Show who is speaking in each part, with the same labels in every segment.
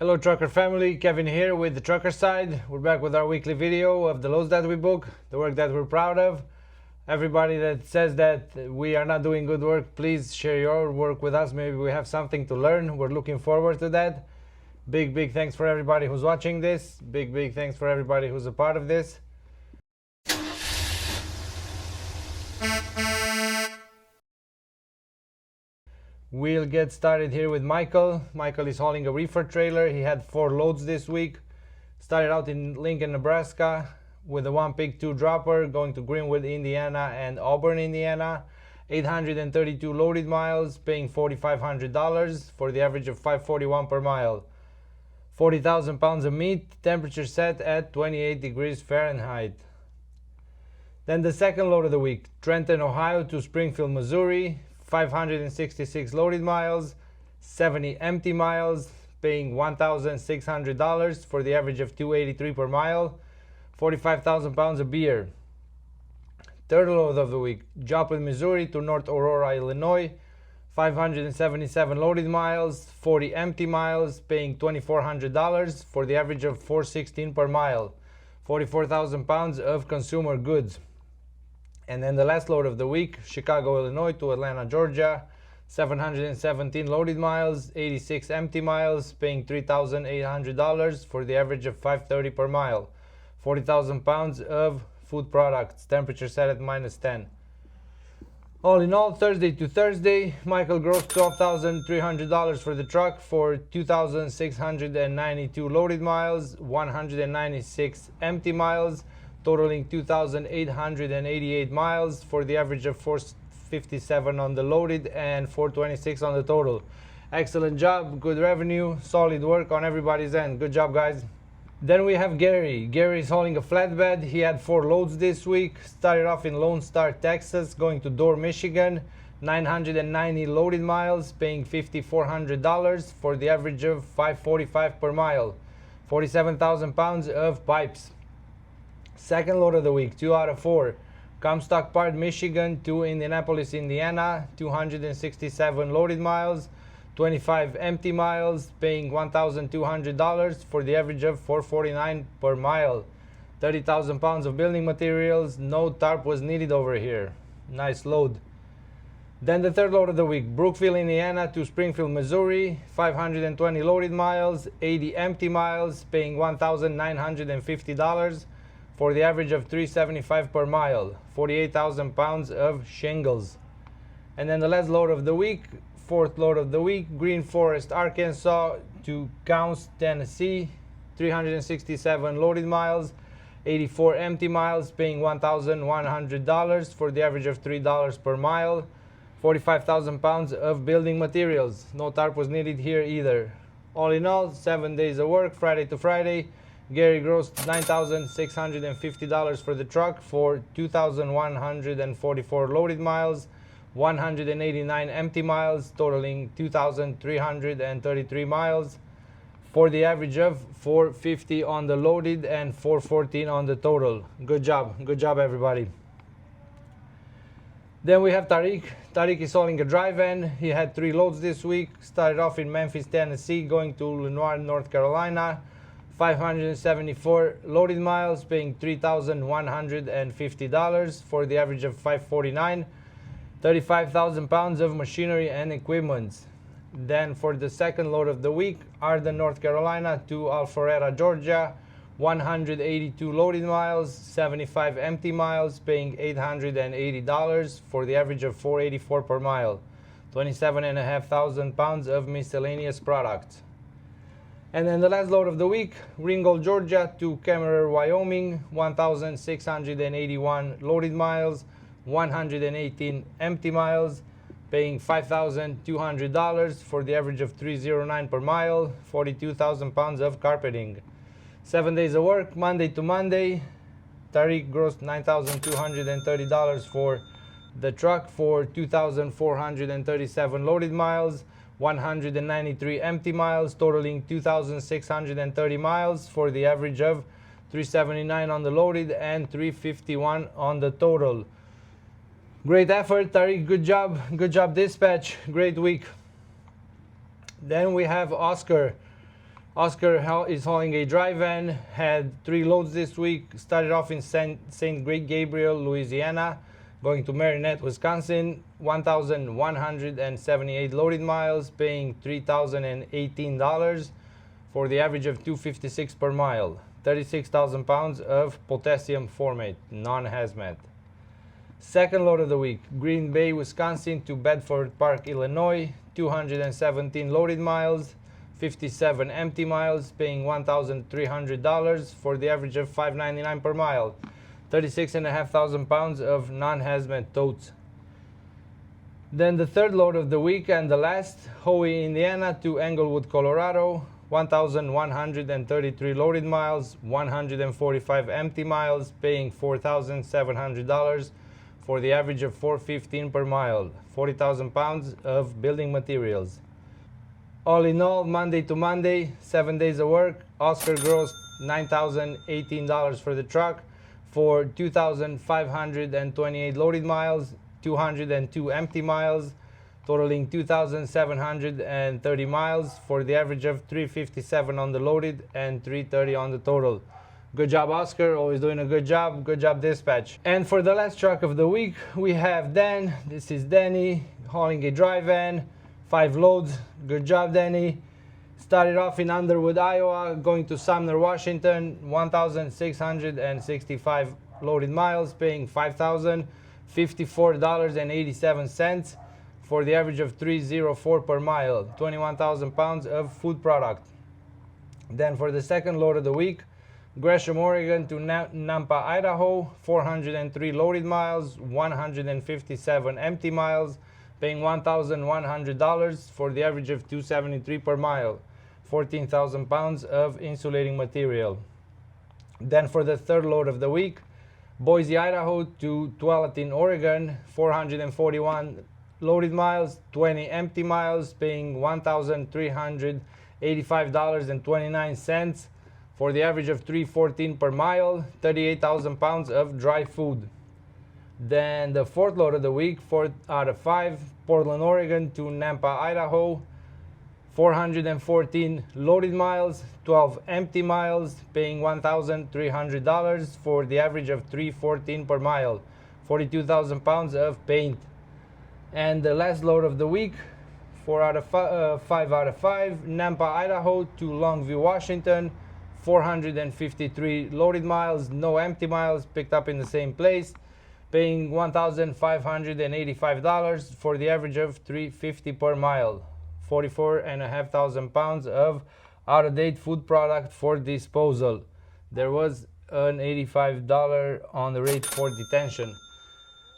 Speaker 1: Hello trucker family, Kevin here with the trucker side. We're back with our weekly video of the loads that we book, the work that we're proud of. Everybody that says that we are not doing good work, please share your work with us. Maybe we have something to learn. We're looking forward to that. Big thanks for everybody who's watching this. Big thanks for everybody who's a part of this. We'll get started here with Michael. Michael is hauling a reefer trailer. He had 4 loads this week. Started out in Lincoln, Nebraska with a 1 pig 2 dropper going to Greenwood, Indiana and Auburn, Indiana. 832 loaded miles, paying $4,500 for the average of $541 per mile. 40,000 pounds of meat, temperature set at 28 degrees Fahrenheit. Then the second load of the week, Trenton, Ohio to Springfield, Missouri. 566 loaded miles, 70 empty miles, paying $1,600 for the average of $283 per mile. 45,000 pounds of beer. Third load of the week, Joplin, Missouri to North Aurora, Illinois. 577 loaded miles, 40 empty miles, paying $2,400 for the average of $416 per mile. 44,000 pounds of consumer goods. And then the last load of the week, Chicago, Illinois to Atlanta, Georgia. 717 loaded miles, 86 empty miles, paying $3,800 for the average of $530 per mile. 40,000 pounds of food products, temperature set at -10. All in all, Thursday to Thursday, Michael grossed $12,300 for the truck for 2,692 loaded miles, 196 empty miles, totaling 2,888 miles for the average of 457 on the loaded and 426 on the total. Excellent job, good revenue, solid work on everybody's end. Good job, guys. Then we have Gary. Gary's hauling a flatbed. He had 4 loads this week. Started off in Lone Star, Texas, going to Door, Michigan. 990 loaded miles, paying $5,400 for the average of $545 per mile. 47,000 pounds of pipes. Second load of the week, 2 out of 4. Comstock Park, Michigan to Indianapolis, Indiana. 267 loaded miles, 25 empty miles, paying $1,200 for the average of $449 per mile. 30,000 pounds of building materials. No tarp was needed over here. Nice load. Then the third load of the week, Brookville, Indiana to Springfield, Missouri. 520 loaded miles, 80 empty miles, paying $1,950 for the average of $375 per mile. 48,000 pounds of shingles. And then the last load of the week, fourth load of the week, Green Forest, Arkansas to Counce, Tennessee. 367 loaded miles, 84 empty miles, paying $1,100 for the average of $3 per mile. 45,000 pounds of building materials. No tarp was needed here either. All in all, 7 days of work, Friday to Friday. Gary grossed $9,650 for the truck for 2,144 loaded miles, 189 empty miles, totaling 2,333 miles, for the average of $450 on the loaded and $414 on the total. Good job everybody. Then we have Tariq. Tariq is hauling a dry van. He had 3 loads this week. Started off in Memphis, Tennessee, going to Lenoir, North Carolina. 574 loaded miles, paying $3,150 for the average of $549. 35,000 pounds of machinery and equipment. Then for the second load of the week, Arden, North Carolina to Alpharetta, Georgia. 182 loaded miles, 75 empty miles, paying $880 for the average of $484 per mile. 27,500 pounds of miscellaneous products. And then the last load of the week, Ringgold, Georgia to Kemmerer, Wyoming. 1,681 loaded miles, 118 empty miles, paying $5,200 for the average of $309 per mile. 42,000 pounds of carpeting. 7 days of work, Monday to Monday. Tariq grossed $9,230 for the truck for 2,437 loaded miles, 193 empty miles, totaling 2,630 miles for the average of $379 on the loaded and $351 on the total. Great effort, Tariq. Good job dispatch. Great week. Then we have Oscar. Oscar is hauling a dry van, had 3 loads this week. Started off in St. Gabriel, Louisiana, going to Marinette, Wisconsin. 1,178 loaded miles, paying $3,018 for the average of $256 per mile. 36,000 pounds of potassium formate, non-hazmat. Second load of the week, Green Bay, Wisconsin to Bedford Park, Illinois. 217 loaded miles, 57 empty miles, paying $1,300 for the average of $599 per mile. 36,500 pounds of non-hazmat totes. Then the third load of the week and the last, Hoey, Indiana to Englewood, Colorado. 1,133 loaded miles, 145 empty miles, paying $4,700 for the average of $415 per mile. 40,000 pounds of building materials. All in all, Monday to Monday, 7 days of work, Oscar grossed $9,018 for the truck for 2,528 loaded miles, 202 empty miles, totaling 2,730 miles for the average of 357 on the loaded and 330 on the total. Good job, Oscar. Always doing a good job. Good job, dispatch. And for the last truck of the week, we have Dan. This is Denny hauling a dry van, 5 loads. Good job, Denny. Started off in Underwood, Iowa, going to Sumner, Washington. 1,665 loaded miles, paying $5,054.87 for the average of $304 per mile. 21,000 pounds of food product. Then for the second load of the week, Gresham, Oregon to Nampa, Idaho. 403 loaded miles, 157 empty miles, paying $1,100 for the average of $273 per mile. 14,000 pounds of insulating material. Then for the third load of the week, Boise, Idaho to Tualatin, Oregon. 441 loaded miles, 20 empty miles, paying $1,385.29 for the average of $314 per mile. 38,000 pounds of dry food. Then the fourth load of the week, 4 out of 5, Portland, Oregon to Nampa, Idaho. 414 loaded miles, 12 empty miles, paying $1,300 for the average of $314 per mile. 42,000 pounds of paint. And the last load of the week, 5 out of 5, Nampa, Idaho to Longview, Washington. 453 loaded miles, no empty miles, picked up in the same place, paying $1,585 for the average of $350 per mile. 44,500 pounds of out-of-date food product for disposal. There was an $85 on the rate for detention.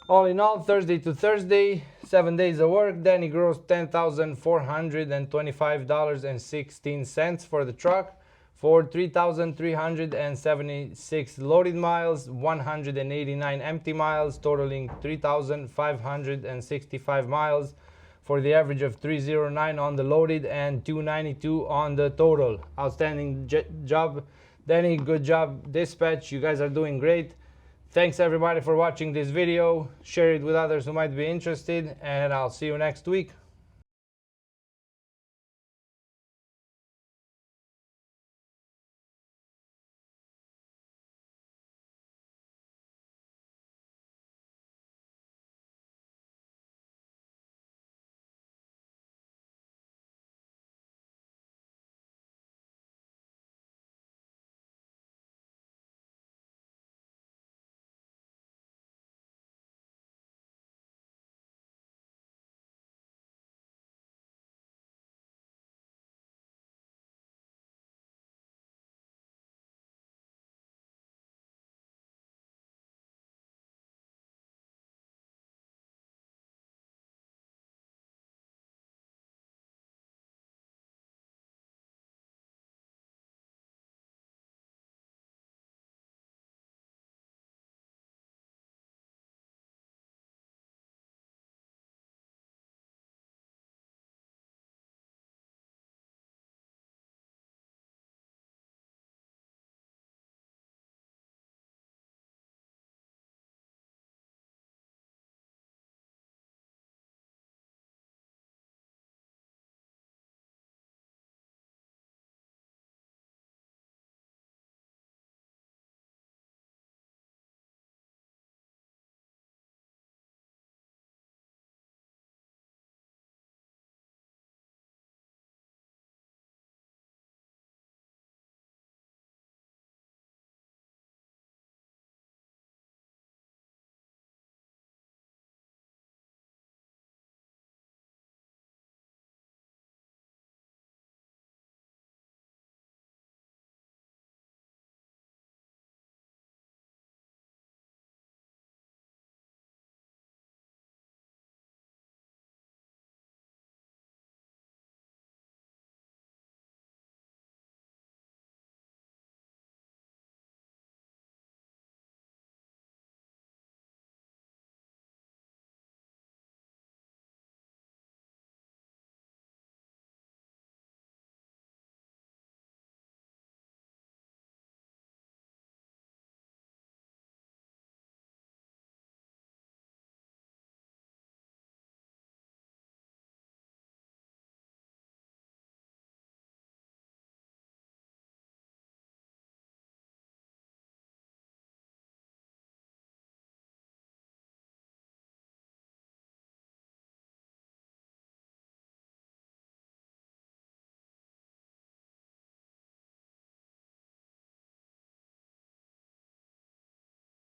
Speaker 1: All in all, Thursday to Thursday, 7 days of work, Denny grossed $10,425.16 for the truck for 3,376 loaded miles, 189 empty miles, totaling 3,565 miles for the average of 309 on the loaded and 292 on the total. Outstanding job, Denny. Good job, dispatch. You guys are doing great. Thanks everybody for watching this video. Share it with others who might be interested, and I'll see you next week.